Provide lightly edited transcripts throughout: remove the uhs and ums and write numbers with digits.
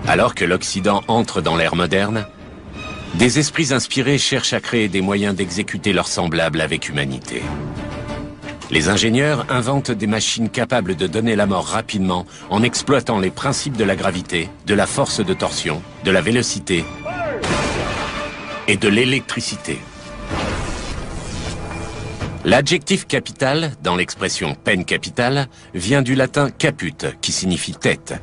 Alors que l'Occident entre dans l'ère moderne, des esprits inspirés cherchent à créer des moyens d'exécuter leurs semblables avec humanité. Les ingénieurs inventent des machines capables de donner la mort rapidement en exploitant les principes de la gravité, de la force de torsion, de la vélocité et de l'électricité. L'adjectif capital, dans l'expression peine capitale, vient du latin caput, qui signifie tête.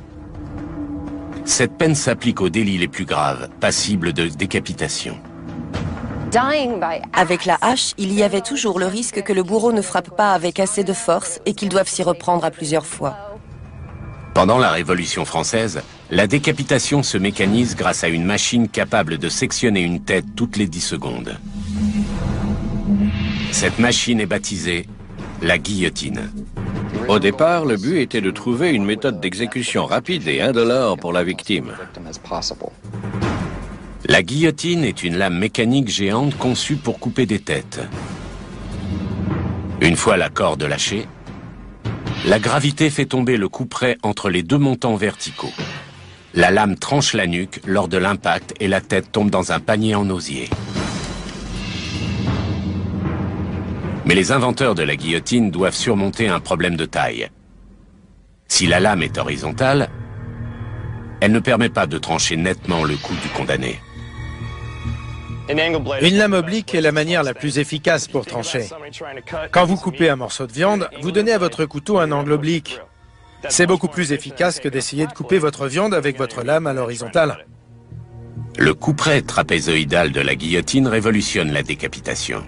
Cette peine s'applique aux délits les plus graves, passibles de décapitation. Avec la hache, il y avait toujours le risque que le bourreau ne frappe pas avec assez de force et qu'il doive s'y reprendre à plusieurs fois. Pendant la Révolution française, la décapitation se mécanise grâce à une machine capable de sectionner une tête toutes les 10 secondes. Cette machine est baptisée la guillotine. Au départ, le but était de trouver une méthode d'exécution rapide et indolore pour la victime. La guillotine est une lame mécanique géante conçue pour couper des têtes. Une fois la corde lâchée, la gravité fait tomber le couperet entre les deux montants verticaux. La lame tranche la nuque lors de l'impact et la tête tombe dans un panier en osier. Mais les inventeurs de la guillotine doivent surmonter un problème de taille. Si la lame est horizontale, elle ne permet pas de trancher nettement le cou du condamné. Une lame oblique est la manière la plus efficace pour trancher. Quand vous coupez un morceau de viande, vous donnez à votre couteau un angle oblique. C'est beaucoup plus efficace que d'essayer de couper votre viande avec votre lame à l'horizontale. Le couperet trapézoïdal de la guillotine révolutionne la décapitation.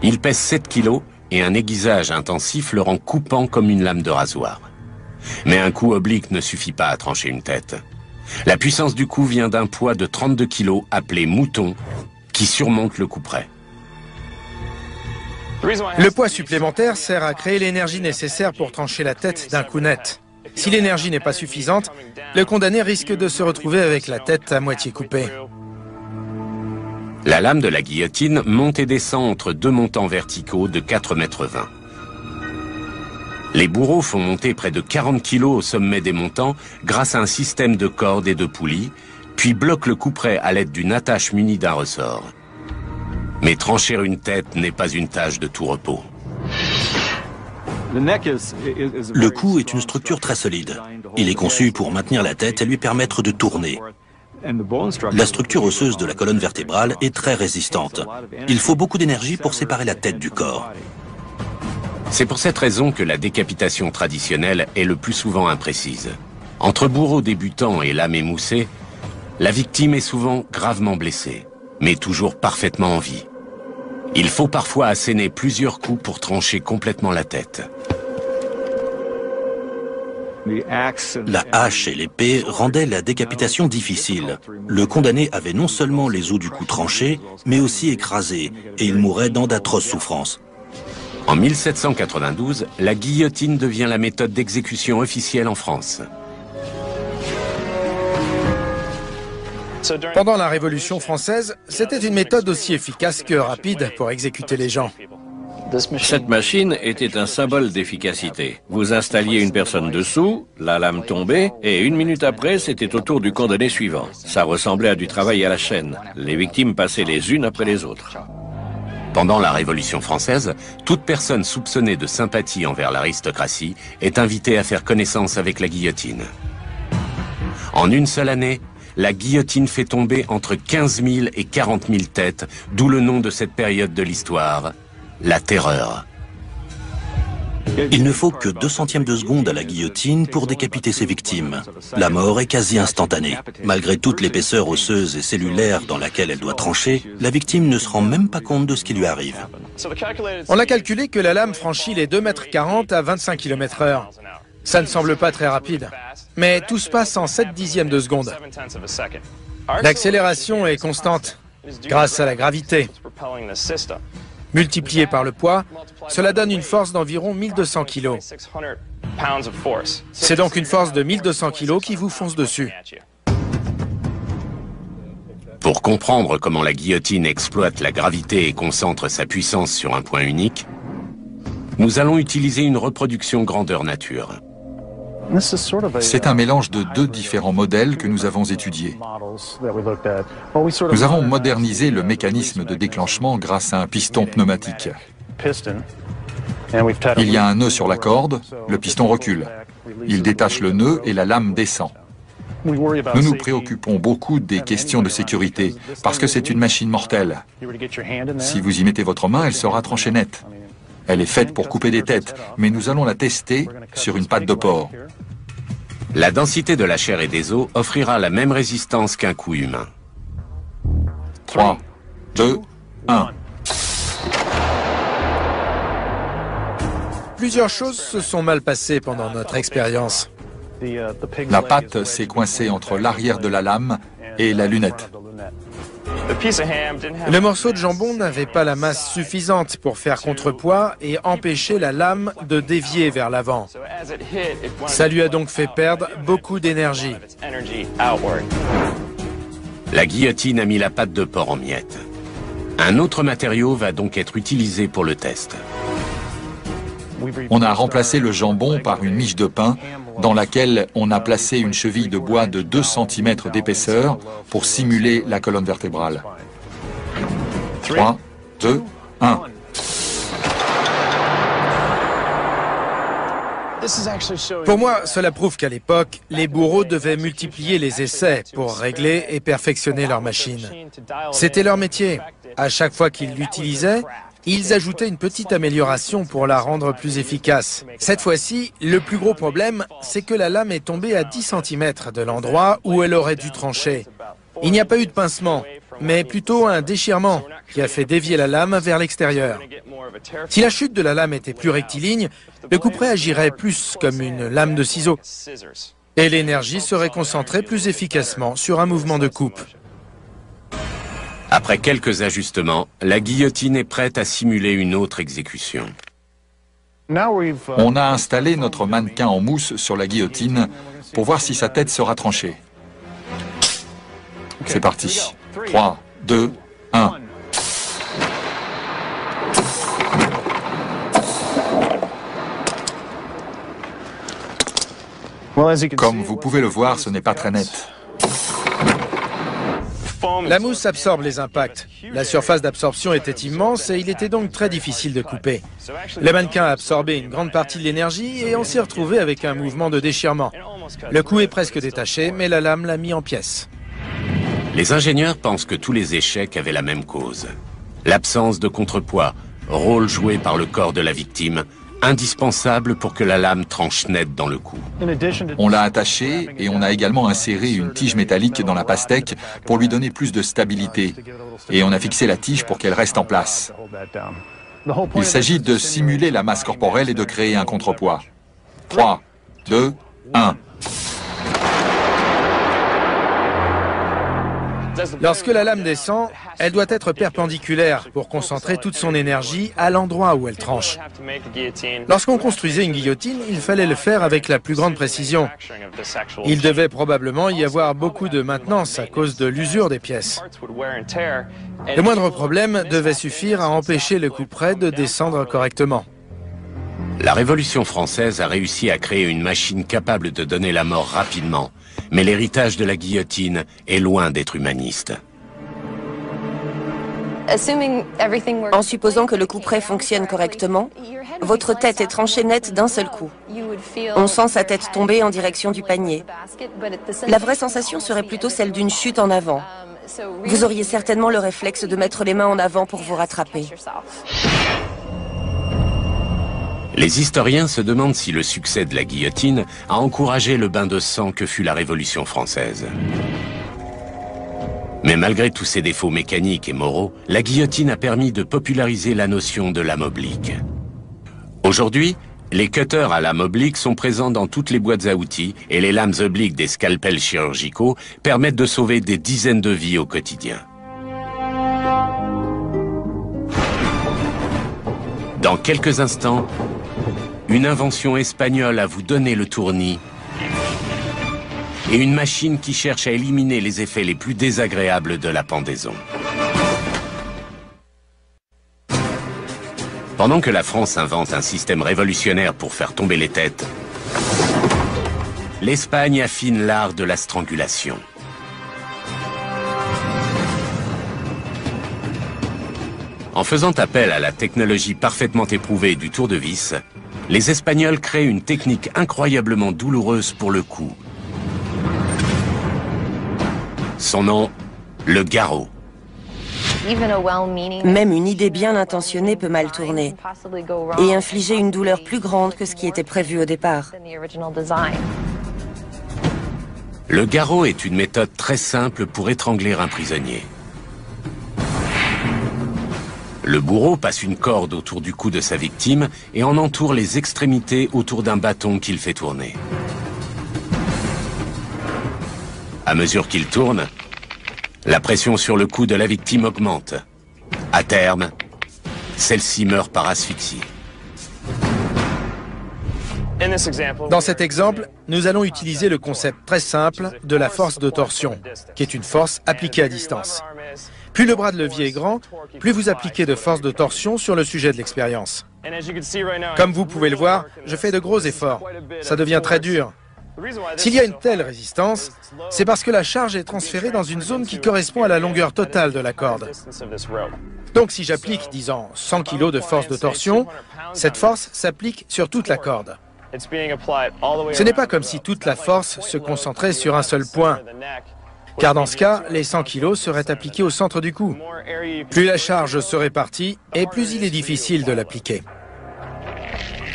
Il pèse 7 kg et un aiguisage intensif le rend coupant comme une lame de rasoir. Mais un coup oblique ne suffit pas à trancher une tête. La puissance du coup vient d'un poids de 32 kg appelé mouton qui surmonte le couperet. Le poids supplémentaire sert à créer l'énergie nécessaire pour trancher la tête d'un coup net. Si l'énergie n'est pas suffisante, le condamné risque de se retrouver avec la tête à moitié coupée. La lame de la guillotine monte et descend entre deux montants verticaux de 4,20 m. Les bourreaux font monter près de 40 kg au sommet des montants grâce à un système de cordes et de poulies, puis bloquent le couperet à l'aide d'une attache munie d'un ressort. Mais trancher une tête n'est pas une tâche de tout repos. Le cou est une structure très solide. Il est conçu pour maintenir la tête et lui permettre de tourner. La structure osseuse de la colonne vertébrale est très résistante. Il faut beaucoup d'énergie pour séparer la tête du corps. C'est pour cette raison que la décapitation traditionnelle est le plus souvent imprécise. Entre bourreaux débutants et lame émoussée, la victime est souvent gravement blessée, mais toujours parfaitement en vie. Il faut parfois asséner plusieurs coups pour trancher complètement la tête. La hache et l'épée rendaient la décapitation difficile. Le condamné avait non seulement les os du cou tranchés, mais aussi écrasés, et il mourait dans d'atroces souffrances. En 1792, la guillotine devient la méthode d'exécution officielle en France. Pendant la Révolution française, c'était une méthode aussi efficace que rapide pour exécuter les gens. Cette machine était un symbole d'efficacité. Vous installiez une personne dessous, la lame tombait, et 1 minute après, c'était au tour du condamné suivant. Ça ressemblait à du travail à la chaîne. Les victimes passaient les unes après les autres. Pendant la Révolution française, toute personne soupçonnée de sympathie envers l'aristocratie est invitée à faire connaissance avec la guillotine. En une seule année, la guillotine fait tomber entre 15 000 et 40 000 têtes, d'où le nom de cette période de l'histoire, la terreur. Il ne faut que 2 centièmes de seconde à la guillotine pour décapiter ses victimes. La mort est quasi instantanée. Malgré toute l'épaisseur osseuse et cellulaire dans laquelle elle doit trancher, la victime ne se rend même pas compte de ce qui lui arrive. On a calculé que la lame franchit les 2,40 m à 25 km/h. Ça ne semble pas très rapide, mais tout se passe en 7/10 de seconde. L'accélération est constante, grâce à la gravité. Multiplié par le poids, cela donne une force d'environ 1200 kg. C'est donc une force de 1200 kg qui vous fonce dessus. Pour comprendre comment la guillotine exploite la gravité et concentre sa puissance sur un point unique, nous allons utiliser une reproduction grandeur nature. C'est un mélange de deux différents modèles que nous avons étudiés. Nous avons modernisé le mécanisme de déclenchement grâce à un piston pneumatique. Il y a un nœud sur la corde, le piston recule. Il détache le nœud et la lame descend. Nous nous préoccupons beaucoup des questions de sécurité, parce que c'est une machine mortelle. Si vous y mettez votre main, elle sera tranchée nette. Elle est faite pour couper des têtes, mais nous allons la tester sur une patte de porc. La densité de la chair et des os offrira la même résistance qu'un coup humain. 3, 2, 1. Plusieurs choses se sont mal passées pendant notre expérience. La patte s'est coincée entre l'arrière de la lame et la lunette. Le morceau de jambon n'avait pas la masse suffisante pour faire contrepoids et empêcher la lame de dévier vers l'avant. Ça lui a donc fait perdre beaucoup d'énergie. La guillotine a mis la patte de porc en miettes. Un autre matériau va donc être utilisé pour le test. On a remplacé le jambon par une miche de pain dans laquelle on a placé une cheville de bois de 2 cm d'épaisseur pour simuler la colonne vertébrale. 3, 2, 1. Pour moi, cela prouve qu'à l'époque, les bourreaux devaient multiplier les essais pour régler et perfectionner leur machine. C'était leur métier. À chaque fois qu'ils l'utilisaient, ils ajoutaient une petite amélioration pour la rendre plus efficace. Cette fois-ci, le plus gros problème, c'est que la lame est tombée à 10 cm de l'endroit où elle aurait dû trancher. Il n'y a pas eu de pincement, mais plutôt un déchirement qui a fait dévier la lame vers l'extérieur. Si la chute de la lame était plus rectiligne, le couperet agirait plus comme une lame de ciseau. Et l'énergie serait concentrée plus efficacement sur un mouvement de coupe. Après quelques ajustements, la guillotine est prête à simuler une autre exécution. On a installé notre mannequin en mousse sur la guillotine pour voir si sa tête sera tranchée. C'est parti. 3, 2, 1. Comme vous pouvez le voir, ce n'est pas très net. La mousse absorbe les impacts. La surface d'absorption était immense et il était donc très difficile de couper. Le mannequin a absorbé une grande partie de l'énergie et on s'est retrouvé avec un mouvement de déchirement. Le cou est presque détaché, mais la lame l'a mis en pièces. Les ingénieurs pensent que tous les échecs avaient la même cause. L'absence de contrepoids, rôle joué par le corps de la victime, indispensable pour que la lame tranche net dans le cou. On l'a attaché et on a également inséré une tige métallique dans la pastèque pour lui donner plus de stabilité. Et on a fixé la tige pour qu'elle reste en place. Il s'agit de simuler la masse corporelle et de créer un contrepoids. 3, 2, 1. Lorsque la lame descend, elle doit être perpendiculaire pour concentrer toute son énergie à l'endroit où elle tranche. Lorsqu'on construisait une guillotine, il fallait le faire avec la plus grande précision. Il devait probablement y avoir beaucoup de maintenance à cause de l'usure des pièces. Le moindre problème devait suffire à empêcher le couperet de descendre correctement. La Révolution française a réussi à créer une machine capable de donner la mort rapidement, mais l'héritage de la guillotine est loin d'être humaniste. En supposant que le couperet fonctionne correctement, votre tête est tranchée nette d'un seul coup. On sent sa tête tomber en direction du panier. La vraie sensation serait plutôt celle d'une chute en avant. Vous auriez certainement le réflexe de mettre les mains en avant pour vous rattraper. Les historiens se demandent si le succès de la guillotine a encouragé le bain de sang que fut la Révolution française. Mais malgré tous ses défauts mécaniques et moraux, la guillotine a permis de populariser la notion de lame oblique. Aujourd'hui, les cutters à lame oblique sont présents dans toutes les boîtes à outils et les lames obliques des scalpels chirurgicaux permettent de sauver des dizaines de vies au quotidien. Dans quelques instants, une invention espagnole à vous donner le tournis et une machine qui cherche à éliminer les effets les plus désagréables de la pendaison. Pendant que la France invente un système révolutionnaire pour faire tomber les têtes, l'Espagne affine l'art de la strangulation. En faisant appel à la technologie parfaitement éprouvée du tour de vis, les Espagnols créent une technique incroyablement douloureuse pour le cou. Son nom, le garrot. Même une idée bien intentionnée peut mal tourner et infliger une douleur plus grande que ce qui était prévu au départ. Le garrot est une méthode très simple pour étrangler un prisonnier. Le bourreau passe une corde autour du cou de sa victime et en entoure les extrémités autour d'un bâton qu'il fait tourner. À mesure qu'il tourne, la pression sur le cou de la victime augmente. À terme, celle-ci meurt par asphyxie. Dans cet exemple, nous allons utiliser le concept très simple de la force de torsion, qui est une force appliquée à distance. Plus le bras de levier est grand, plus vous appliquez de force de torsion sur le sujet de l'expérience. Comme vous pouvez le voir, je fais de gros efforts. Ça devient très dur. S'il y a une telle résistance, c'est parce que la charge est transférée dans une zone qui correspond à la longueur totale de la corde. Donc si j'applique, disons, 100 kg de force de torsion, cette force s'applique sur toute la corde. Ce n'est pas comme si toute la force se concentrait sur un seul point, car dans ce cas, les 100 kg seraient appliqués au centre du cou. Plus la charge se répartit, et plus il est difficile de l'appliquer.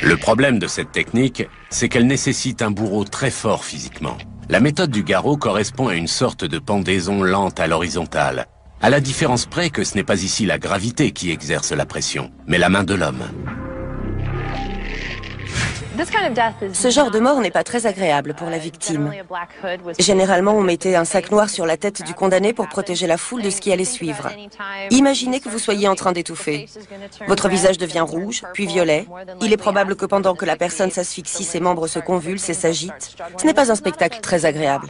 Le problème de cette technique, c'est qu'elle nécessite un bourreau très fort physiquement. La méthode du garrot correspond à une sorte de pendaison lente à l'horizontale, à la différence près que ce n'est pas ici la gravité qui exerce la pression, mais la main de l'homme. Ce genre de mort n'est pas très agréable pour la victime. Généralement, on mettait un sac noir sur la tête du condamné pour protéger la foule de ce qui allait suivre. Imaginez que vous soyez en train d'étouffer. Votre visage devient rouge, puis violet. Il est probable que pendant que la personne s'asphyxie, ses membres se convulsent et s'agitent. Ce n'est pas un spectacle très agréable.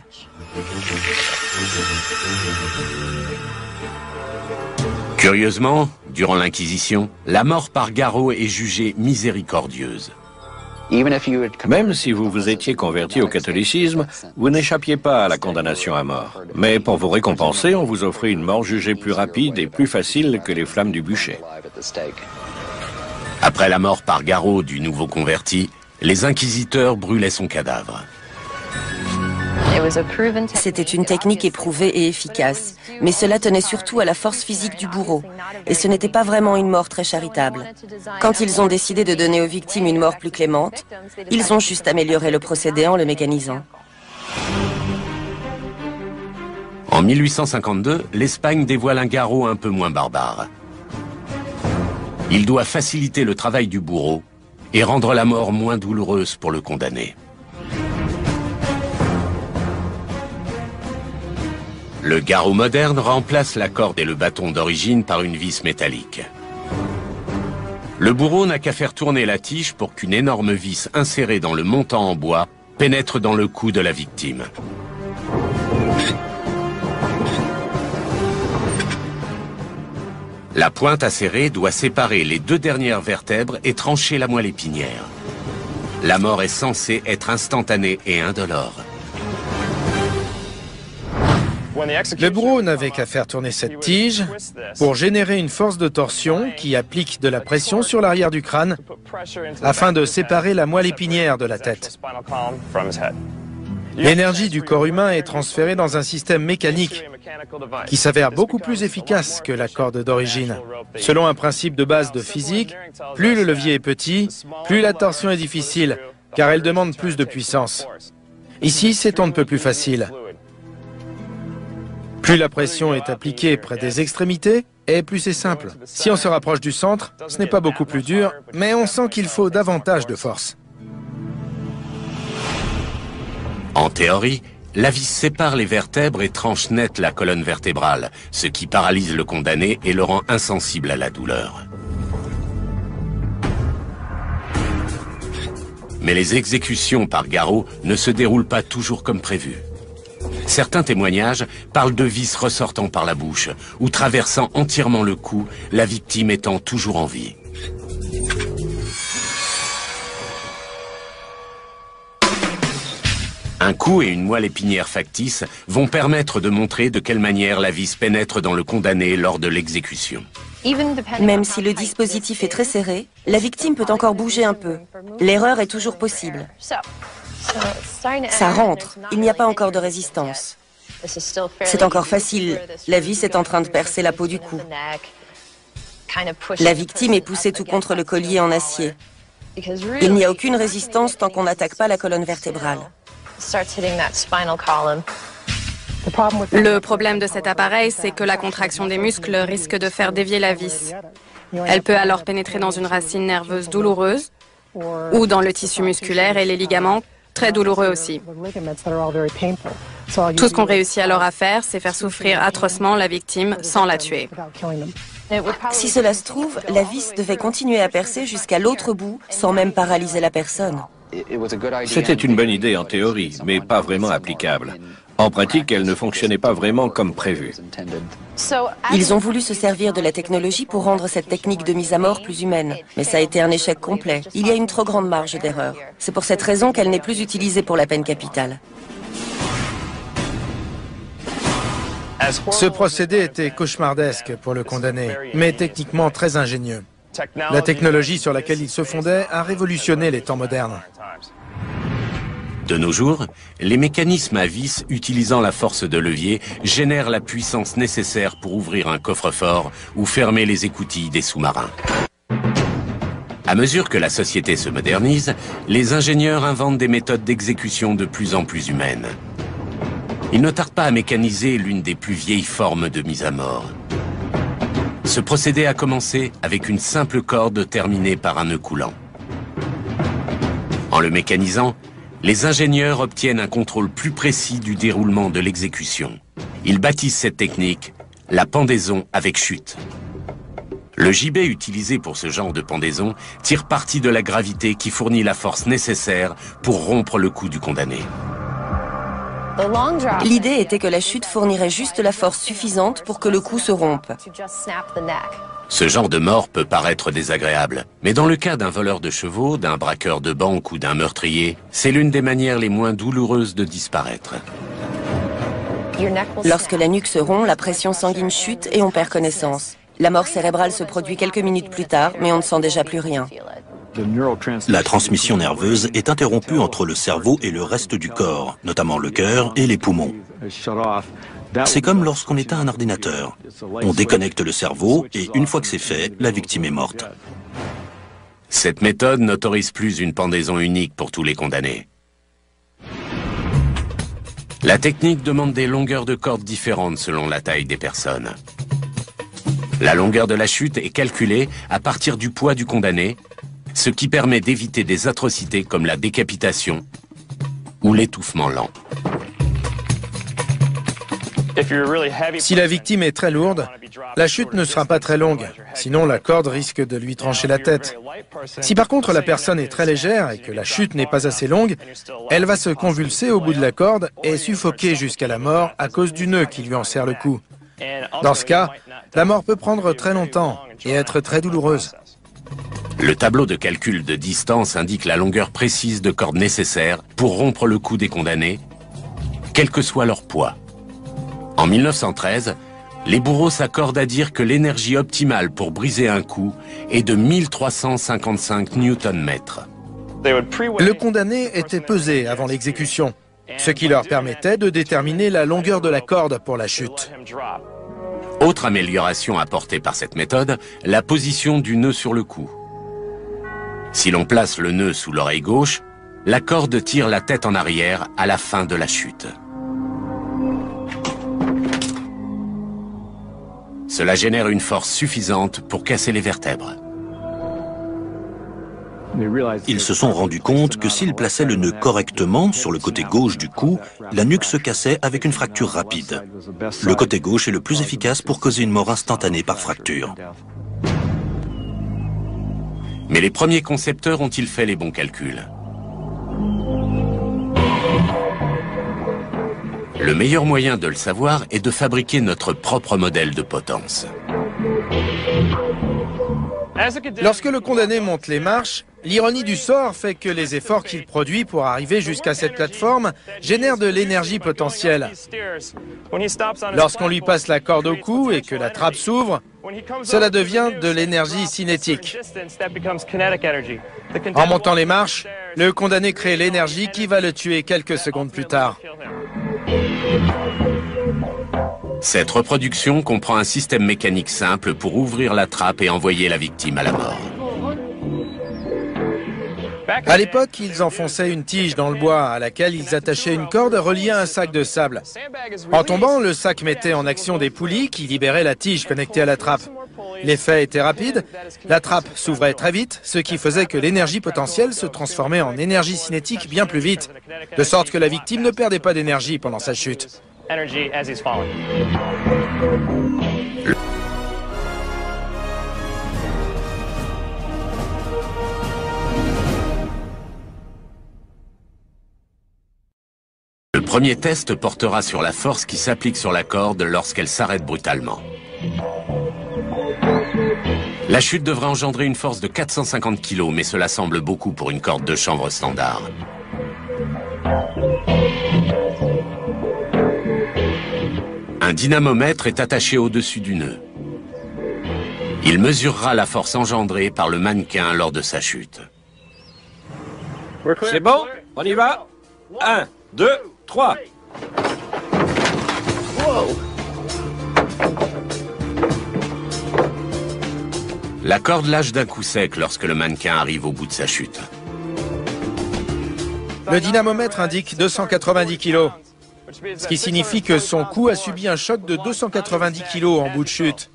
Curieusement, durant l'Inquisition, la mort par garrot est jugée miséricordieuse. Même si vous vous étiez converti au catholicisme, vous n'échappiez pas à la condamnation à mort. Mais pour vous récompenser, on vous offrait une mort jugée plus rapide et plus facile que les flammes du bûcher. Après la mort par garrot du nouveau converti, les inquisiteurs brûlaient son cadavre. C'était une technique éprouvée et efficace, mais cela tenait surtout à la force physique du bourreau, et ce n'était pas vraiment une mort très charitable. Quand ils ont décidé de donner aux victimes une mort plus clémente, ils ont juste amélioré le procédé en le mécanisant. En 1852, l'Espagne dévoile un garrot un peu moins barbare. Il doit faciliter le travail du bourreau et rendre la mort moins douloureuse pour le condamné. Le garrot moderne remplace la corde et le bâton d'origine par une vis métallique. Le bourreau n'a qu'à faire tourner la tige pour qu'une énorme vis insérée dans le montant en bois pénètre dans le cou de la victime. La pointe acérée doit séparer les deux dernières vertèbres et trancher la moelle épinière. La mort est censée être instantanée et indolore. Le bourreau n'avait qu'à faire tourner cette tige pour générer une force de torsion qui applique de la pression sur l'arrière du crâne afin de séparer la moelle épinière de la tête. L'énergie du corps humain est transférée dans un système mécanique qui s'avère beaucoup plus efficace que la corde d'origine. Selon un principe de base de physique, plus le levier est petit, plus la torsion est difficile, car elle demande plus de puissance. Ici, c'est on ne peut plus facile. Plus la pression est appliquée près des extrémités, et plus c'est simple. Si on se rapproche du centre, ce n'est pas beaucoup plus dur, mais on sent qu'il faut davantage de force. En théorie, la vis sépare les vertèbres et tranche net la colonne vertébrale, ce qui paralyse le condamné et le rend insensible à la douleur. Mais les exécutions par garrot ne se déroulent pas toujours comme prévu. Certains témoignages parlent de vis ressortant par la bouche ou traversant entièrement le cou, la victime étant toujours en vie. Un coup et une moelle épinière factice vont permettre de montrer de quelle manière la vis pénètre dans le condamné lors de l'exécution. Même si le dispositif est très serré, la victime peut encore bouger un peu. L'erreur est toujours possible. Ça rentre, il n'y a pas encore de résistance. C'est encore facile, la vis est en train de percer la peau du cou. La victime est poussée tout contre le collier en acier. Il n'y a aucune résistance tant qu'on n'attaque pas la colonne vertébrale. Le problème de cet appareil, c'est que la contraction des muscles risque de faire dévier la vis. Elle peut alors pénétrer dans une racine nerveuse douloureuse ou dans le tissu musculaire et les ligaments, très douloureux aussi. Tout ce qu'on réussit alors à faire, c'est faire souffrir atrocement la victime sans la tuer. Si cela se trouve, la vis devait continuer à percer jusqu'à l'autre bout sans même paralyser la personne. C'était une bonne idée en théorie, mais pas vraiment applicable. En pratique, elle ne fonctionnait pas vraiment comme prévu. Ils ont voulu se servir de la technologie pour rendre cette technique de mise à mort plus humaine. Mais ça a été un échec complet. Il y a une trop grande marge d'erreur. C'est pour cette raison qu'elle n'est plus utilisée pour la peine capitale. Ce procédé était cauchemardesque pour le condamné, mais techniquement très ingénieux. La technologie sur laquelle il se fondait a révolutionné les temps modernes. De nos jours, les mécanismes à vis utilisant la force de levier génèrent la puissance nécessaire pour ouvrir un coffre-fort ou fermer les écoutilles des sous-marins. À mesure que la société se modernise, les ingénieurs inventent des méthodes d'exécution de plus en plus humaines. Ils ne tardent pas à mécaniser l'une des plus vieilles formes de mise à mort. Ce procédé a commencé avec une simple corde terminée par un nœud coulant. En le mécanisant, les ingénieurs obtiennent un contrôle plus précis du déroulement de l'exécution. Ils baptisent cette technique la pendaison avec chute. Le gibet utilisé pour ce genre de pendaison tire parti de la gravité qui fournit la force nécessaire pour rompre le cou du condamné. L'idée était que la chute fournirait juste la force suffisante pour que le cou se rompe. Ce genre de mort peut paraître désagréable, mais dans le cas d'un voleur de chevaux, d'un braqueur de banque ou d'un meurtrier, c'est l'une des manières les moins douloureuses de disparaître. Lorsque la nuque se rompt, la pression sanguine chute et on perd connaissance. La mort cérébrale se produit quelques minutes plus tard, mais on ne sent déjà plus rien. La transmission nerveuse est interrompue entre le cerveau et le reste du corps, notamment le cœur et les poumons. C'est comme lorsqu'on éteint un ordinateur. On déconnecte le cerveau et une fois que c'est fait, la victime est morte. Cette méthode n'autorise plus une pendaison unique pour tous les condamnés. La technique demande des longueurs de corde différentes selon la taille des personnes. La longueur de la chute est calculée à partir du poids du condamné, ce qui permet d'éviter des atrocités comme la décapitation ou l'étouffement lent. Si la victime est très lourde, la chute ne sera pas très longue, sinon la corde risque de lui trancher la tête. Si par contre la personne est très légère et que la chute n'est pas assez longue, elle va se convulser au bout de la corde et suffoquer jusqu'à la mort à cause du nœud qui lui enserre le cou. Dans ce cas, la mort peut prendre très longtemps et être très douloureuse. Le tableau de calcul de distance indique la longueur précise de corde nécessaire pour rompre le cou des condamnés, quel que soit leur poids. En 1913, les bourreaux s'accordent à dire que l'énergie optimale pour briser un cou est de 1355 Nm. Le condamné était pesé avant l'exécution, ce qui leur permettait de déterminer la longueur de la corde pour la chute. Autre amélioration apportée par cette méthode, la position du nœud sur le cou. Si l'on place le nœud sous l'oreille gauche, la corde tire la tête en arrière à la fin de la chute. Cela génère une force suffisante pour casser les vertèbres. Ils se sont rendus compte que s'ils plaçaient le nœud correctement sur le côté gauche du cou, la nuque se cassait avec une fracture rapide. Le côté gauche est le plus efficace pour causer une mort instantanée par fracture. Mais les premiers concepteurs ont-ils fait les bons calculs? Le meilleur moyen de le savoir est de fabriquer notre propre modèle de potence. Lorsque le condamné monte les marches, l'ironie du sort fait que les efforts qu'il produit pour arriver jusqu'à cette plateforme génèrent de l'énergie potentielle. Lorsqu'on lui passe la corde au cou et que la trappe s'ouvre, cela devient de l'énergie cinétique. En montant les marches, le condamné crée l'énergie qui va le tuer quelques secondes plus tard. Cette reproduction comprend un système mécanique simple pour ouvrir la trappe et envoyer la victime à la mort. À l'époque, ils enfonçaient une tige dans le bois à laquelle ils attachaient une corde reliée à un sac de sable. En tombant, le sac mettait en action des poulies qui libéraient la tige connectée à la trappe. L'effet était rapide, la trappe s'ouvrait très vite, ce qui faisait que l'énergie potentielle se transformait en énergie cinétique bien plus vite, de sorte que la victime ne perdait pas d'énergie pendant sa chute. Le premier test portera sur la force qui s'applique sur la corde lorsqu'elle s'arrête brutalement. La chute devrait engendrer une force de 450 kg, mais cela semble beaucoup pour une corde de chanvre standard. Un dynamomètre est attaché au-dessus du nœud. Il mesurera la force engendrée par le mannequin lors de sa chute. C'est bon? On y va? 1, 2, 3. La corde lâche d'un coup sec lorsque le mannequin arrive au bout de sa chute. Le dynamomètre indique 290 kg, ce qui signifie que son cou a subi un choc de 290 kg en bout de chute.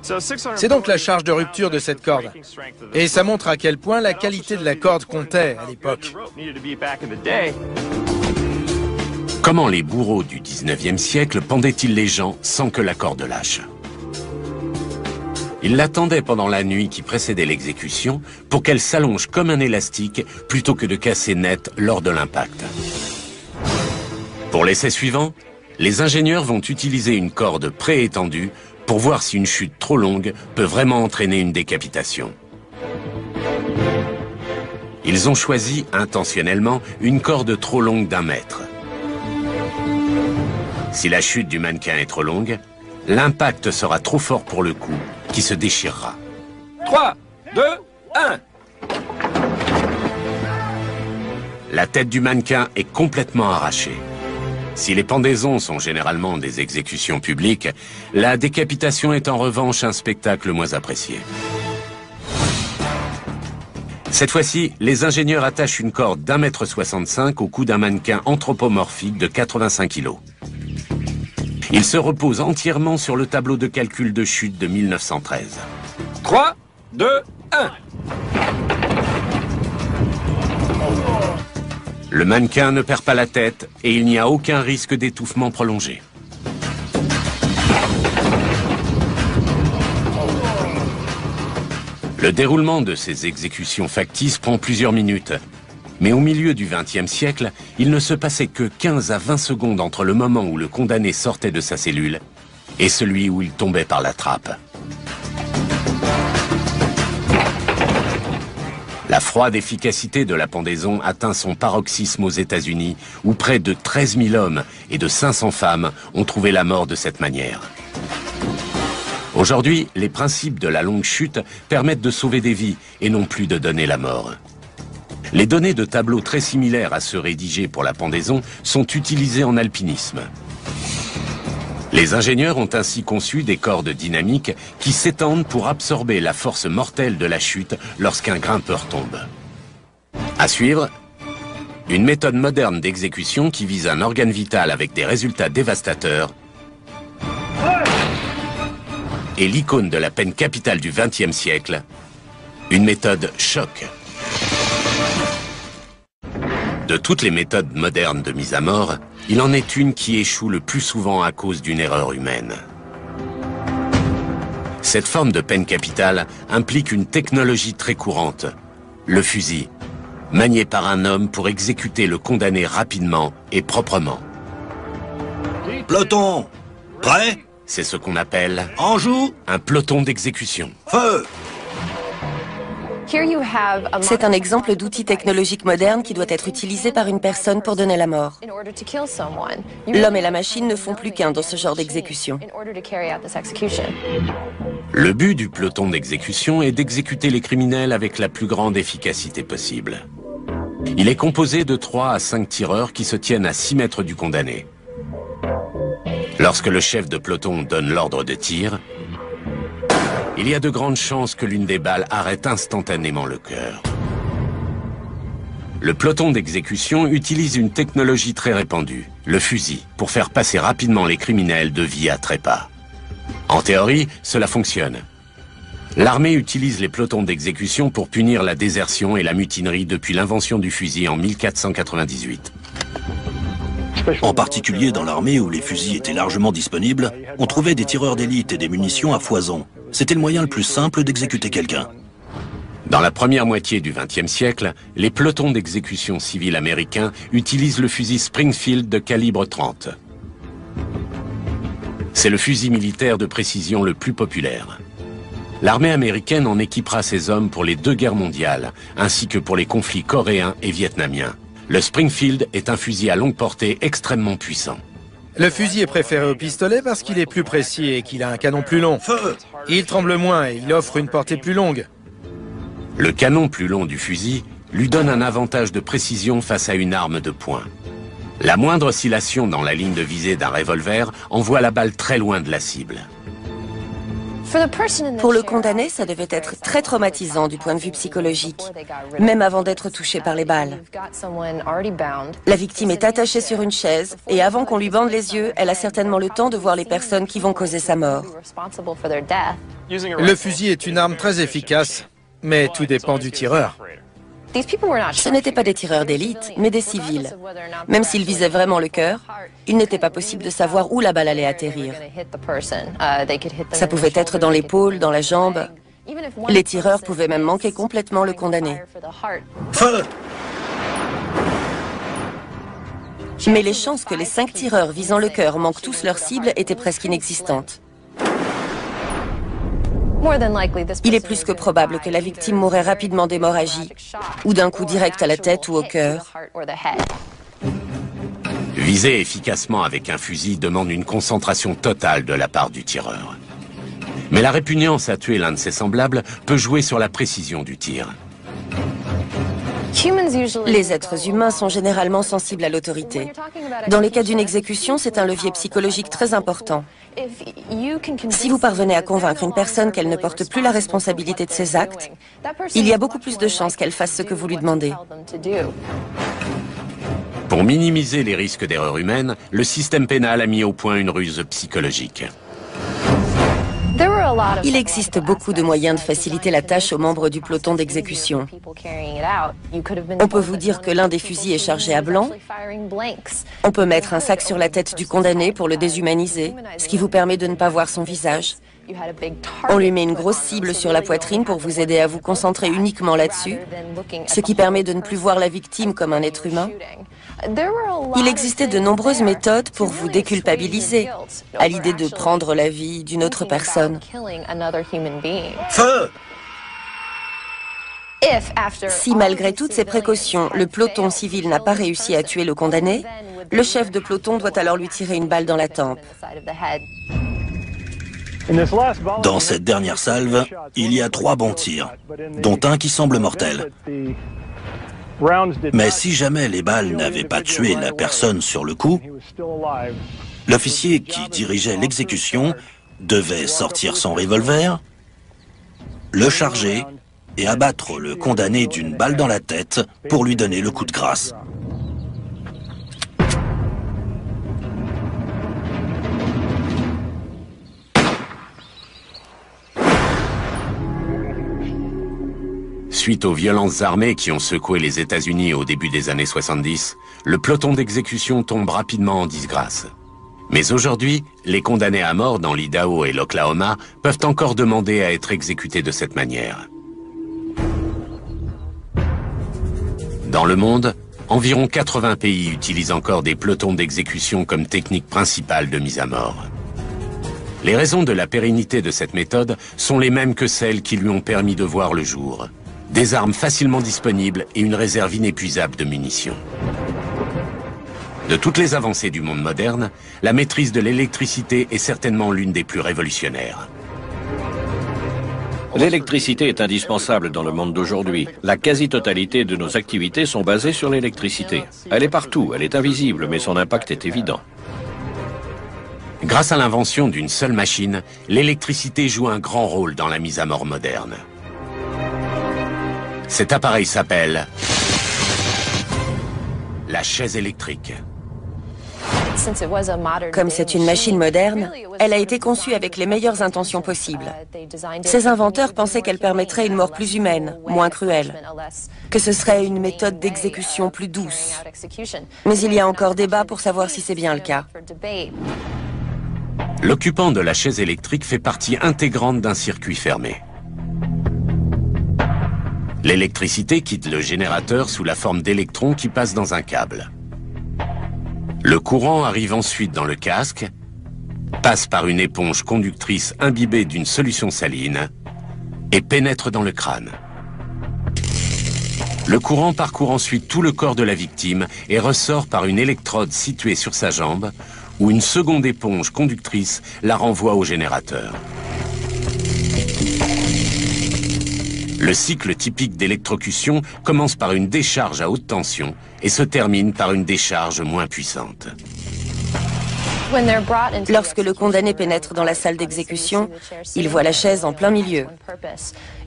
C'est donc la charge de rupture de cette corde. Et ça montre à quel point la qualité de la corde comptait à l'époque. Comment les bourreaux du 19e siècle pendaient-ils les gens sans que la corde lâche? Ils l'attendaient pendant la nuit qui précédait l'exécution pour qu'elle s'allonge comme un élastique plutôt que de casser net lors de l'impact. Pour l'essai suivant, les ingénieurs vont utiliser une corde préétendue pour voir si une chute trop longue peut vraiment entraîner une décapitation. Ils ont choisi intentionnellement une corde trop longue d'1 mètre. Si la chute du mannequin est trop longue, l'impact sera trop fort pour le cou, qui se déchirera. 3, 2, 1. La tête du mannequin est complètement arrachée. Si les pendaisons sont généralement des exécutions publiques, la décapitation est en revanche un spectacle moins apprécié. Cette fois-ci, les ingénieurs attachent une corde d'1,65 m au cou d'un mannequin anthropomorphique de 85 kg. Il se repose entièrement sur le tableau de calcul de chute de 1913. 3, 2, 1. Le mannequin ne perd pas la tête et il n'y a aucun risque d'étouffement prolongé. Le déroulement de ces exécutions factices prend plusieurs minutes. Mais au milieu du XXe siècle, il ne se passait que 15 à 20 secondes entre le moment où le condamné sortait de sa cellule et celui où il tombait par la trappe. La froide efficacité de la pendaison atteint son paroxysme aux États-Unis, où près de 13 000 hommes et de 500 femmes ont trouvé la mort de cette manière. Aujourd'hui, les principes de la longue chute permettent de sauver des vies et non plus de donner la mort. Les données de tableaux très similaires à ceux rédigés pour la pendaison sont utilisées en alpinisme. Les ingénieurs ont ainsi conçu des cordes dynamiques qui s'étendent pour absorber la force mortelle de la chute lorsqu'un grimpeur tombe. À suivre, une méthode moderne d'exécution qui vise un organe vital avec des résultats dévastateurs et l'icône de la peine capitale du XXe siècle, une méthode choc. De toutes les méthodes modernes de mise à mort, il en est une qui échoue le plus souvent à cause d'une erreur humaine. Cette forme de peine capitale implique une technologie très courante, le fusil, manié par un homme pour exécuter le condamné rapidement et proprement. Peloton, prêt? C'est ce qu'on appelle En joue, un peloton d'exécution. feu! C'est un exemple d'outil technologique moderne qui doit être utilisé par une personne pour donner la mort. L'homme et la machine ne font plus qu'un dans ce genre d'exécution. Le but du peloton d'exécution est d'exécuter les criminels avec la plus grande efficacité possible. Il est composé de 3 à 5 tireurs qui se tiennent à 6 mètres du condamné. Lorsque le chef de peloton donne l'ordre de tir, il y a de grandes chances que l'une des balles arrête instantanément le cœur. Le peloton d'exécution utilise une technologie très répandue, le fusil, pour faire passer rapidement les criminels de vie à trépas. En théorie, cela fonctionne. L'armée utilise les pelotons d'exécution pour punir la désertion et la mutinerie depuis l'invention du fusil en 1498. En particulier dans l'armée où les fusils étaient largement disponibles, on trouvait des tireurs d'élite et des munitions à foison. C'était le moyen le plus simple d'exécuter quelqu'un. Dans la première moitié du XXe siècle, les pelotons d'exécution civils américains utilisent le fusil Springfield de calibre 30. C'est le fusil militaire de précision le plus populaire. L'armée américaine en équipera ses hommes pour les 2 guerres mondiales, ainsi que pour les conflits coréens et vietnamiens. Le Springfield est un fusil à longue portée extrêmement puissant. Le fusil est préféré au pistolet parce qu'il est plus précis et qu'il a un canon plus long. Feu! Il tremble moins et il offre une portée plus longue. Le canon plus long du fusil lui donne un avantage de précision face à une arme de poing. La moindre oscillation dans la ligne de visée d'un revolver envoie la balle très loin de la cible. Pour le condamné, ça devait être très traumatisant du point de vue psychologique, même avant d'être touché par les balles. La victime est attachée sur une chaise et avant qu'on lui bande les yeux, elle a certainement le temps de voir les personnes qui vont causer sa mort. Le fusil est une arme très efficace, mais tout dépend du tireur. Ce n'étaient pas des tireurs d'élite, mais des civils. Même s'ils visaient vraiment le cœur, il n'était pas possible de savoir où la balle allait atterrir. Ça pouvait être dans l'épaule, dans la jambe. Les tireurs pouvaient même manquer complètement le condamné. Feu! Mais les chances que les 5 tireurs visant le cœur manquent tous leur cible étaient presque inexistantes. Il est plus que probable que la victime mourrait rapidement d'hémorragie ou d'un coup direct à la tête ou au cœur. Viser efficacement avec un fusil demande une concentration totale de la part du tireur. Mais la répugnance à tuer l'un de ses semblables peut jouer sur la précision du tir. Les êtres humains sont généralement sensibles à l'autorité. Dans les cas d'une exécution, c'est un levier psychologique très important. Si vous parvenez à convaincre une personne qu'elle ne porte plus la responsabilité de ses actes, il y a beaucoup plus de chances qu'elle fasse ce que vous lui demandez. Pour minimiser les risques d'erreur humaine, le système pénal a mis au point une ruse psychologique. Il existe beaucoup de moyens de faciliter la tâche aux membres du peloton d'exécution. On peut vous dire que l'un des fusils est chargé à blanc. On peut mettre un sac sur la tête du condamné pour le déshumaniser, ce qui vous permet de ne pas voir son visage. On lui met une grosse cible sur la poitrine pour vous aider à vous concentrer uniquement là-dessus, ce qui permet de ne plus voir la victime comme un être humain. Il existait de nombreuses méthodes pour vous déculpabiliser à l'idée de prendre la vie d'une autre personne. Feu! Si malgré toutes ces précautions, le peloton civil n'a pas réussi à tuer le condamné, le chef de peloton doit alors lui tirer une balle dans la tempe. Dans cette dernière salve, il y a 3 bons tirs, dont un qui semble mortel. Mais si jamais les balles n'avaient pas tué la personne sur le coup, l'officier qui dirigeait l'exécution devait sortir son revolver, le charger et abattre le condamné d'une balle dans la tête pour lui donner le coup de grâce. Suite aux violences armées qui ont secoué les États-Unis au début des années 70, le peloton d'exécution tombe rapidement en disgrâce. Mais aujourd'hui, les condamnés à mort dans l'Idaho et l'Oklahoma peuvent encore demander à être exécutés de cette manière. Dans le monde, environ 80 pays utilisent encore des pelotons d'exécution comme technique principale de mise à mort. Les raisons de la pérennité de cette méthode sont les mêmes que celles qui lui ont permis de voir le jour. des armes facilement disponibles et une réserve inépuisable de munitions. De toutes les avancées du monde moderne, la maîtrise de l'électricité est certainement l'une des plus révolutionnaires. L'électricité est indispensable dans le monde d'aujourd'hui. La quasi-totalité de nos activités sont basées sur l'électricité. Elle est partout, elle est invisible, mais son impact est évident. Grâce à l'invention d'une seule machine, l'électricité joue un grand rôle dans la mise à mort moderne. Cet appareil s'appelle la chaise électrique. Comme c'est une machine moderne, elle a été conçue avec les meilleures intentions possibles. Ses inventeurs pensaient qu'elle permettrait une mort plus humaine, moins cruelle, que ce serait une méthode d'exécution plus douce. Mais il y a encore débat pour savoir si c'est bien le cas. L'occupant de la chaise électrique fait partie intégrante d'un circuit fermé. L'électricité quitte le générateur sous la forme d'électrons qui passent dans un câble. Le courant arrive ensuite dans le casque, passe par une éponge conductrice imbibée d'une solution saline et pénètre dans le crâne. Le courant parcourt ensuite tout le corps de la victime et ressort par une électrode située sur sa jambe où une seconde éponge conductrice la renvoie au générateur. Le cycle typique d'électrocution commence par une décharge à haute tension et se termine par une décharge moins puissante. Lorsque le condamné pénètre dans la salle d'exécution, il voit la chaise en plein milieu.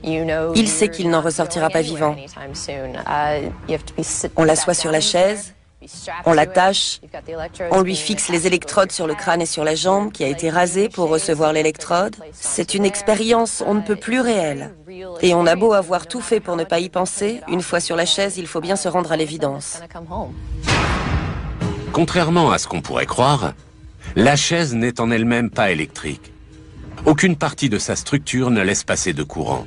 Il sait qu'il n'en ressortira pas vivant. On l'assoit sur la chaise, on l'attache, on lui fixe les électrodes sur le crâne et sur la jambe qui a été rasée pour recevoir l'électrode. C'est une expérience on ne peut plus réelle. Et on a beau avoir tout fait pour ne pas y penser, une fois sur la chaise, il faut bien se rendre à l'évidence. Contrairement à ce qu'on pourrait croire, la chaise n'est en elle-même pas électrique. Aucune partie de sa structure ne laisse passer de courant.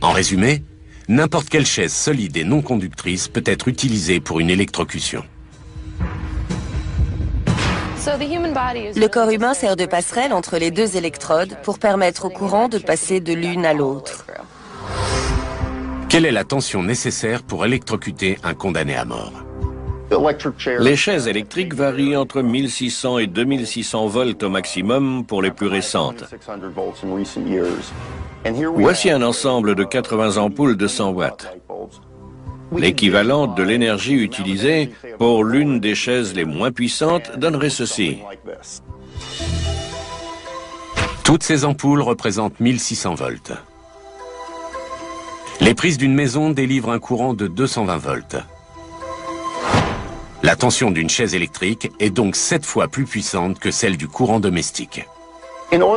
En résumé, n'importe quelle chaise solide et non conductrice peut être utilisée pour une électrocution. Le corps humain sert de passerelle entre les deux électrodes pour permettre au courant de passer de l'une à l'autre. Quelle est la tension nécessaire pour électrocuter un condamné à mort? Les chaises électriques varient entre 1600 et 2600 volts au maximum pour les plus récentes. Voici un ensemble de 80 ampoules de 100 watts. L'équivalent de l'énergie utilisée pour l'une des chaises les moins puissantes donnerait ceci. Toutes ces ampoules représentent 1600 volts. Les prises d'une maison délivrent un courant de 220 volts. La tension d'une chaise électrique est donc 7 fois plus puissante que celle du courant domestique.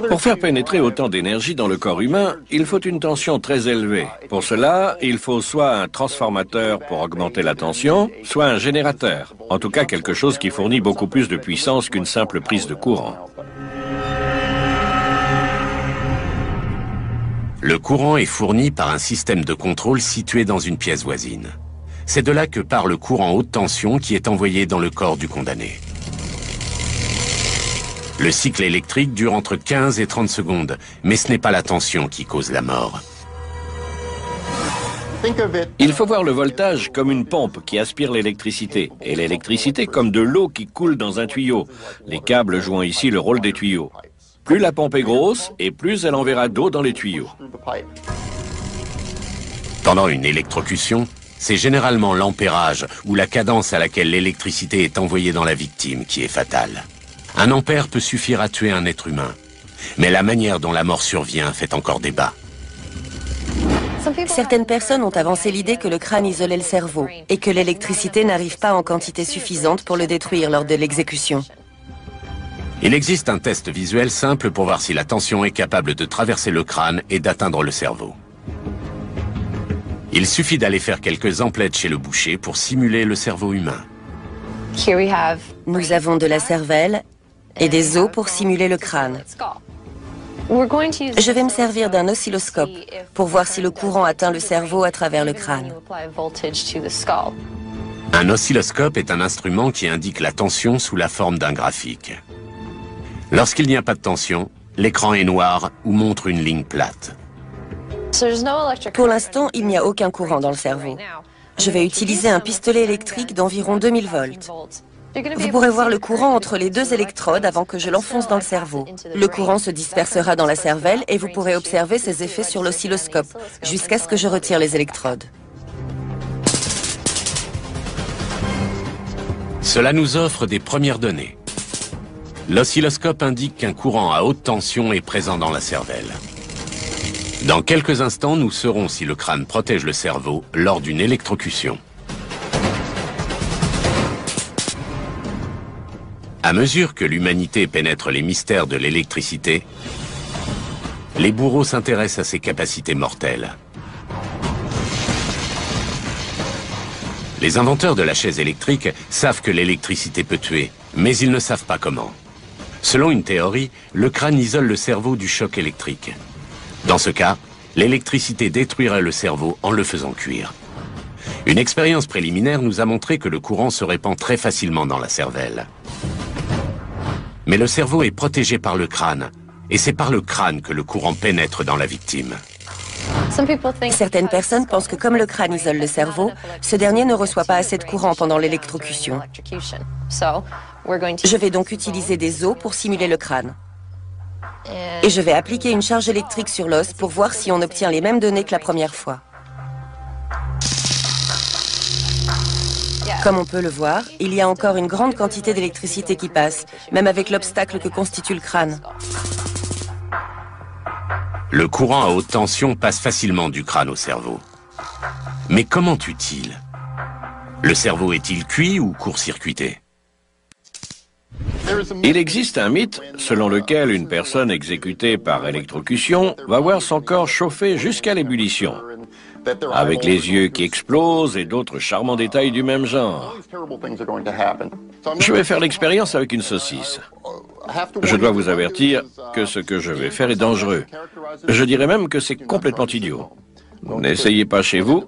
Pour faire pénétrer autant d'énergie dans le corps humain, il faut une tension très élevée. Pour cela, il faut soit un transformateur pour augmenter la tension, soit un générateur. En tout cas, quelque chose qui fournit beaucoup plus de puissance qu'une simple prise de courant. Le courant est fourni par un système de contrôle situé dans une pièce voisine. C'est de là que part le courant haute tension qui est envoyé dans le corps du condamné. Le cycle électrique dure entre 15 et 30 secondes, mais ce n'est pas la tension qui cause la mort. Il faut voir le voltage comme une pompe qui aspire l'électricité, et l'électricité comme de l'eau qui coule dans un tuyau, les câbles jouant ici le rôle des tuyaux. Plus la pompe est grosse, et plus elle enverra d'eau dans les tuyaux. Pendant une électrocution, c'est généralement l'ampérage ou la cadence à laquelle l'électricité est envoyée dans la victime qui est fatale. Un ampère peut suffire à tuer un être humain, mais la manière dont la mort survient fait encore débat. Certaines personnes ont avancé l'idée que le crâne isolait le cerveau et que l'électricité n'arrive pas en quantité suffisante pour le détruire lors de l'exécution. Il existe un test visuel simple pour voir si la tension est capable de traverser le crâne et d'atteindre le cerveau. Il suffit d'aller faire quelques emplettes chez le boucher pour simuler le cerveau humain. Nous avons de la cervelle et des os pour simuler le crâne. Je vais me servir d'un oscilloscope pour voir si le courant atteint le cerveau à travers le crâne. Un oscilloscope est un instrument qui indique la tension sous la forme d'un graphique. Lorsqu'il n'y a pas de tension, l'écran est noir ou montre une ligne plate. Pour l'instant, il n'y a aucun courant dans le cerveau. Je vais utiliser un pistolet électrique d'environ 2000 volts. Vous pourrez voir le courant entre les deux électrodes avant que je l'enfonce dans le cerveau. Le courant se dispersera dans la cervelle et vous pourrez observer ses effets sur l'oscilloscope, jusqu'à ce que je retire les électrodes. Cela nous offre des premières données. L'oscilloscope indique qu'un courant à haute tension est présent dans la cervelle. Dans quelques instants, nous saurons si le crâne protège le cerveau lors d'une électrocution. À mesure que l'humanité pénètre les mystères de l'électricité, les bourreaux s'intéressent à ses capacités mortelles. Les inventeurs de la chaise électrique savent que l'électricité peut tuer, mais ils ne savent pas comment. Selon une théorie, le crâne isole le cerveau du choc électrique. Dans ce cas, l'électricité détruirait le cerveau en le faisant cuire. Une expérience préliminaire nous a montré que le courant se répand très facilement dans la cervelle. Mais le cerveau est protégé par le crâne, et c'est par le crâne que le courant pénètre dans la victime. Certaines personnes pensent que comme le crâne isole le cerveau, ce dernier ne reçoit pas assez de courant pendant l'électrocution. Je vais donc utiliser des os pour simuler le crâne. Et je vais appliquer une charge électrique sur l'os pour voir si on obtient les mêmes données que la première fois. Comme on peut le voir, il y a encore une grande quantité d'électricité qui passe, même avec l'obstacle que constitue le crâne. Le courant à haute tension passe facilement du crâne au cerveau. Mais comment tue-t-il? Le cerveau est-il cuit ou court-circuité? Il existe un mythe selon lequel une personne exécutée par électrocution va voir son corps chauffer jusqu'à l'ébullition, avec les yeux qui explosent et d'autres charmants détails du même genre. Je vais faire l'expérience avec une saucisse. Je dois vous avertir que ce que je vais faire est dangereux. Je dirais même que c'est complètement idiot. N'essayez pas chez vous.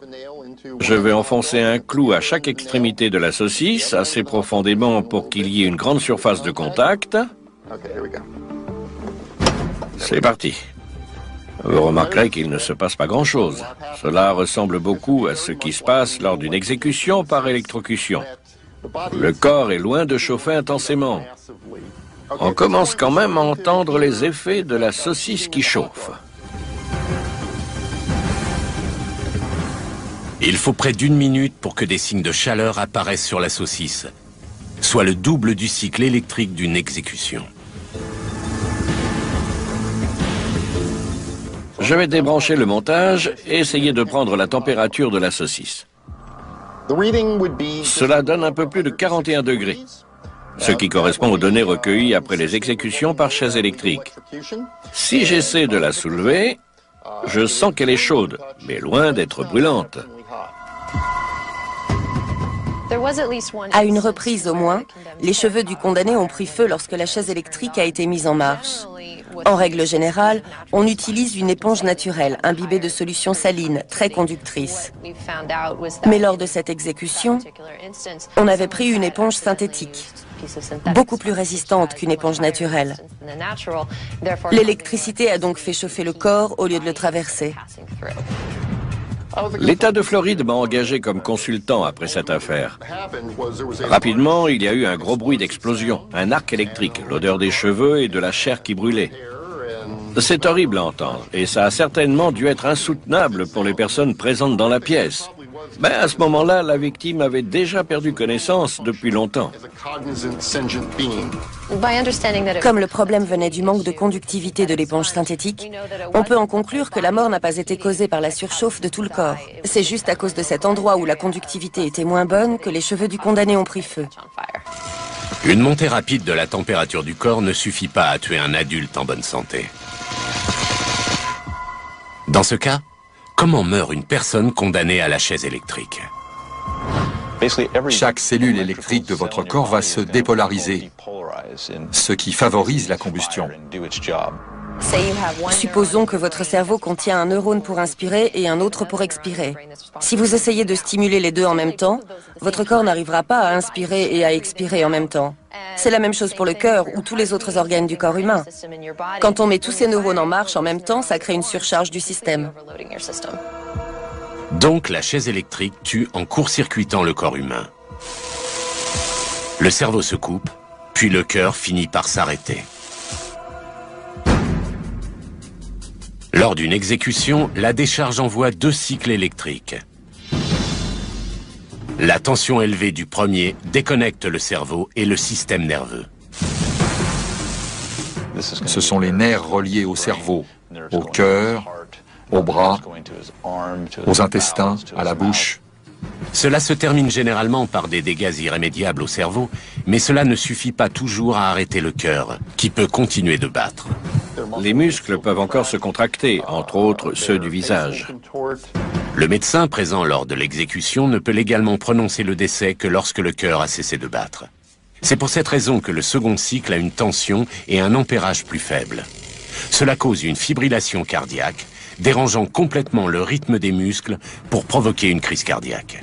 Je vais enfoncer un clou à chaque extrémité de la saucisse, assez profondément pour qu'il y ait une grande surface de contact. C'est parti. Vous remarquerez qu'il ne se passe pas grand-chose. Cela ressemble beaucoup à ce qui se passe lors d'une exécution par électrocution. Le corps est loin de chauffer intensément. On commence quand même à entendre les effets de la saucisse qui chauffe. Il faut près d'1 minute pour que des signes de chaleur apparaissent sur la saucisse, soit le double du cycle électrique d'une exécution. Je vais débrancher le montage et essayer de prendre la température de la saucisse. Cela donne un peu plus de 41 degrés, ce qui correspond aux données recueillies après les exécutions par chaise électrique. Si j'essaie de la soulever, je sens qu'elle est chaude, mais loin d'être brûlante. À une reprise au moins, les cheveux du condamné ont pris feu lorsque la chaise électrique a été mise en marche. En règle générale, on utilise une éponge naturelle, imbibée de solution saline, très conductrice. Mais lors de cette exécution, on avait pris une éponge synthétique, beaucoup plus résistante qu'une éponge naturelle. L'électricité a donc fait chauffer le corps au lieu de le traverser. L'État de Floride m'a engagé comme consultant après cette affaire. Rapidement, il y a eu un gros bruit d'explosion, un arc électrique, l'odeur des cheveux et de la chair qui brûlait. C'est horrible à entendre, et ça a certainement dû être insoutenable pour les personnes présentes dans la pièce. Mais à ce moment-là, la victime avait déjà perdu connaissance depuis longtemps. Comme le problème venait du manque de conductivité de l'éponge synthétique, on peut en conclure que la mort n'a pas été causée par la surchauffe de tout le corps. C'est juste à cause de cet endroit où la conductivité était moins bonne que les cheveux du condamné ont pris feu. Une montée rapide de la température du corps ne suffit pas à tuer un adulte en bonne santé. Dans ce cas, comment meurt une personne condamnée à la chaise électrique? Chaque cellule électrique de votre corps va se dépolariser, ce qui favorise la combustion. Supposons que votre cerveau contient un neurone pour inspirer et un autre pour expirer. Si vous essayez de stimuler les deux en même temps, votre corps n'arrivera pas à inspirer et à expirer en même temps. C'est la même chose pour le cœur ou tous les autres organes du corps humain. Quand on met tous ces neurones en marche en même temps, ça crée une surcharge du système. Donc la chaise électrique tue en court-circuitant le corps humain. Le cerveau se coupe, puis le cœur finit par s'arrêter. Lors d'une exécution, la décharge envoie 2 cycles électriques. La tension élevée du premier déconnecte le cerveau et le système nerveux. Ce sont les nerfs reliés au cerveau, au cœur, aux bras, aux intestins, à la bouche. Cela se termine généralement par des dégâts irrémédiables au cerveau, mais cela ne suffit pas toujours à arrêter le cœur, qui peut continuer de battre. Les muscles peuvent encore se contracter, entre autres ceux du visage. Le médecin présent lors de l'exécution ne peut légalement prononcer le décès que lorsque le cœur a cessé de battre. C'est pour cette raison que le second cycle a une tension et un ampérage plus faible. Cela cause une fibrillation cardiaque, dérangeant complètement le rythme des muscles pour provoquer une crise cardiaque.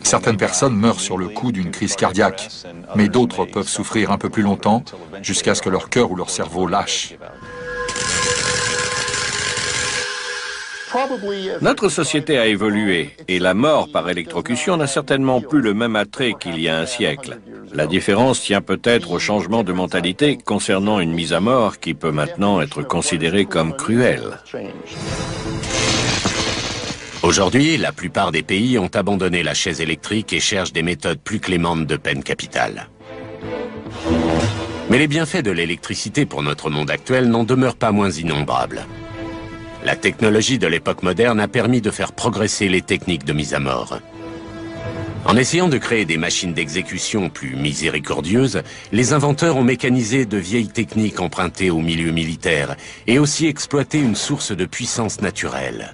Certaines personnes meurent sur le coup d'une crise cardiaque, mais d'autres peuvent souffrir un peu plus longtemps jusqu'à ce que leur cœur ou leur cerveau lâche. Notre société a évolué et la mort par électrocution n'a certainement plus le même attrait qu'il y a un siècle. La différence tient peut-être au changement de mentalité concernant une mise à mort qui peut maintenant être considérée comme cruelle. Aujourd'hui, la plupart des pays ont abandonné la chaise électrique et cherchent des méthodes plus clémentes de peine capitale. Mais les bienfaits de l'électricité pour notre monde actuel n'en demeurent pas moins innombrables. La technologie de l'époque moderne a permis de faire progresser les techniques de mise à mort. En essayant de créer des machines d'exécution plus miséricordieuses, les inventeurs ont mécanisé de vieilles techniques empruntées au milieu militaire et aussi exploité une source de puissance naturelle.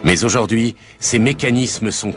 Mais aujourd'hui, ces mécanismes sont